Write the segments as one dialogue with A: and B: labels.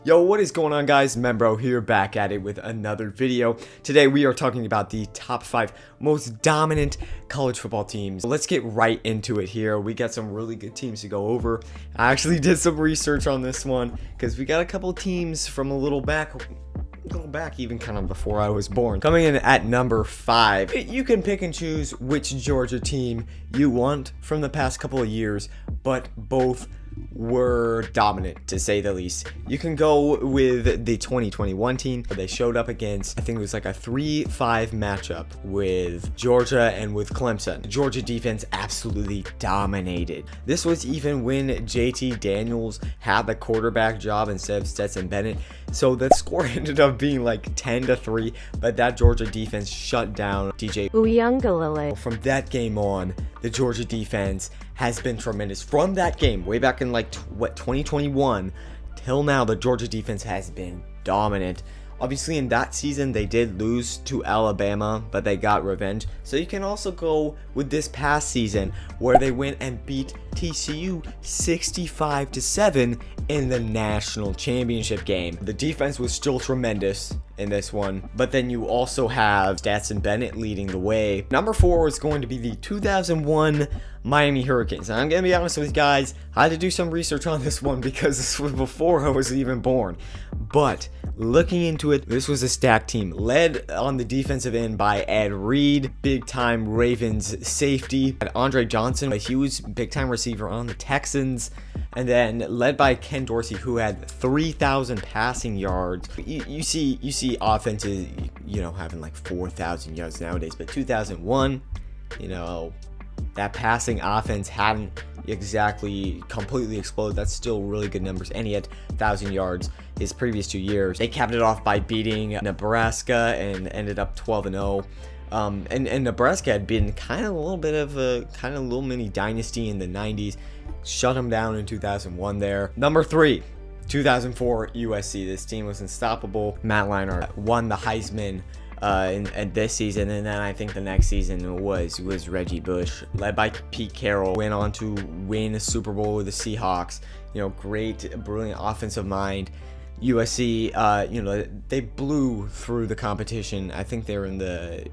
A: Yo, what is going on, guys? Membro here, back at it with another video. Today we are talking about the top 5 most dominant college football teams. Let's get right into it here. We got some really good teams to go over. I actually did some research on this one because we got a couple teams from a little back even kind of before I was born. Coming in at number 5, you can pick and choose which Georgia team you want from the past couple of years, but both were dominant, to say the least. You can go with the 2021 team. They showed up against, I think it was like a 3-5 matchup with Georgia and with Clemson. The Georgia defense absolutely dominated. This was even when JT Daniels had the quarterback job instead of Stetson Bennett. So the score ended up being like 10-3, but that Georgia defense shut down DJ Uyunglele. From that game on, the Georgia defense has been tremendous. From that game, way back in like 2021 till now, the Georgia defense has been dominant. Obviously, in that season, they did lose to Alabama, but they got revenge. So you can also go with this past season where they went and beat TCU 65-7 in the national championship game. The defense was still tremendous in this one, but then you also have Stetson Bennett leading the way. Number 4 is going to be the 2001 Miami Hurricanes. And I'm going to be honest with you guys, I had to do some research on this one because this was before I was even born. But looking into it, this was a stacked team led on the defensive end by Ed Reed, big time Ravens safety, and Andre Johnson, a huge big time receiver on the Texans, and then led by Ken Dorsey, who had 3,000 passing yards. You see offenses, having like 4,000 yards nowadays, but 2001, that passing offense hadn't exactly completely exploded. That's still really good numbers, and he had 1,000 yards his previous 2 years. They capped it off by beating Nebraska and ended up 12-0. And Nebraska had been kind of a little bit of a little mini dynasty in the 90s. Shut them down in 2001 there. Number 3, 2004 USC. This team was unstoppable. Matt Leinart won the Heisman in this season, and then I think the next season was Reggie Bush, led by Pete Carroll. Went on to win a Super Bowl with the Seahawks. Great, brilliant offensive mind. USC, they blew through the competition. I think they were in the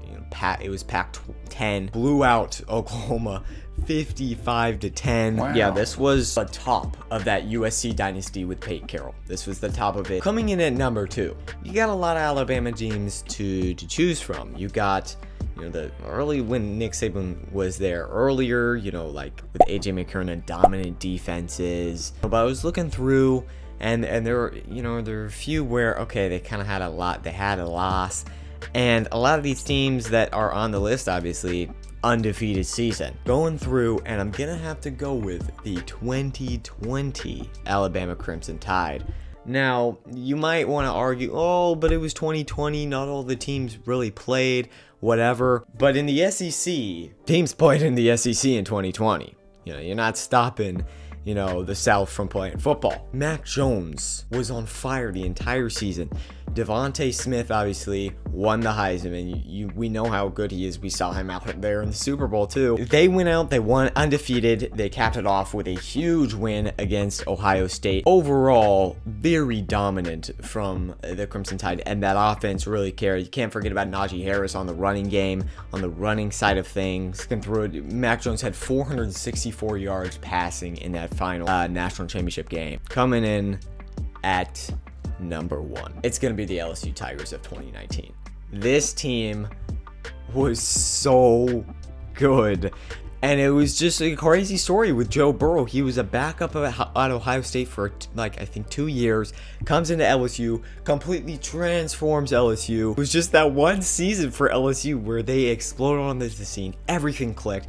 A: it was Pac-10. Blew out Oklahoma 55-10. Wow. Yeah, this was the top of that USC dynasty with Pete Carroll. This was the top of it. Coming in at number 2, you got a lot of Alabama teams to choose from. You got the early when Nick Saban was there earlier, like with AJ McCarron, dominant defenses. But I was looking through, and there were a few where, okay, they kind of had a lot. They had a loss. And a lot of these teams that are on the list, obviously, undefeated season. Going through, and I'm going to have to go with the 2020 Alabama Crimson Tide. Now, you might want to argue, oh, but it was 2020, not all the teams really played, whatever. But in the SEC, teams played in the SEC in 2020. You're not stopping the South from playing football. Mac Jones was on fire the entire season. Devontae Smith obviously won the Heisman. We know how good he is. We saw him out there in the Super Bowl too. They went out, they won undefeated. They capped it off with a huge win against Ohio State. Overall, very dominant from the Crimson Tide, and that offense really carried. You can't forget about Najee Harris on the running game, on the running side of things. Mac Jones had 464 yards passing in that final national championship game. Coming in at number 1, it's going to be the LSU Tigers of 2019. This team was so good, and it was just a crazy story with Joe Burrow. He was a backup at Ohio State for I think 2 years, comes into LSU, completely transforms LSU. It was just that one season for LSU where they exploded on the scene. Everything clicked.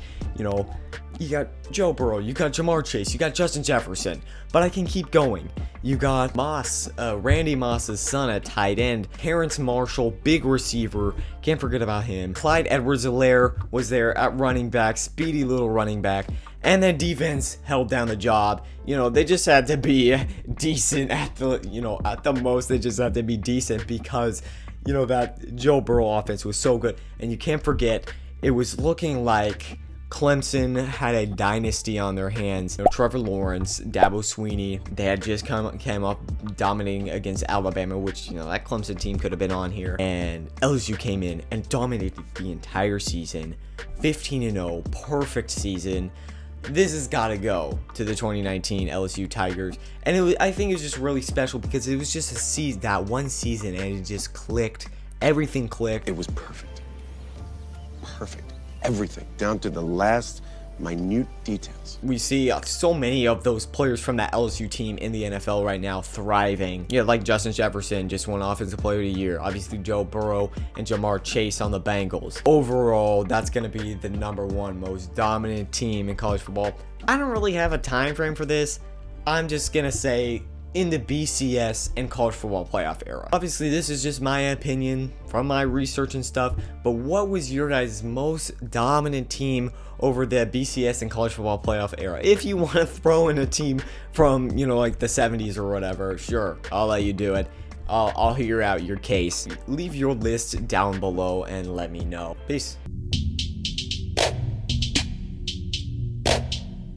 A: You got Joe Burrow, you got Jamar Chase, you got Justin Jefferson, but I can keep going. You got Moss, Randy Moss's son at tight end, Terrence Marshall, big receiver, can't forget about him. Clyde Edwards-Helaire was there at running back, speedy little running back, and then defense held down the job. They just had to be decent at the most. They just had to be decent because, that Joe Burrow offense was so good. And you can't forget, it was looking like Clemson had a dynasty on their hands. Trevor Lawrence, Dabo Sweeney, they had just came up dominating against Alabama, which, that Clemson team could have been on here. And LSU came in and dominated the entire season. 15-0, perfect season. This has got to go to the 2019 LSU Tigers. And I think it was just really special because it was just a season, that one season, and it just clicked. Everything clicked.
B: It was perfect. Perfect. Everything, down to the last minute details.
A: We see so many of those players from that LSU team in the NFL right now thriving. Like Justin Jefferson just won Offensive Player of the Year. Obviously Joe Burrow and Jamar Chase on the Bengals. Overall, that's going to be the #1 most dominant team in college football. I don't really have a time frame for this. I'm just going to say in the BCS and college football playoff era. Obviously, this is just my opinion from my research and stuff, but what was your guys' most dominant team over the BCS and college football playoff era? If you want to throw in a team from, like the 70s or whatever, sure, I'll let you do it. I'll hear out your case. Leave your list down below and let me know. Peace.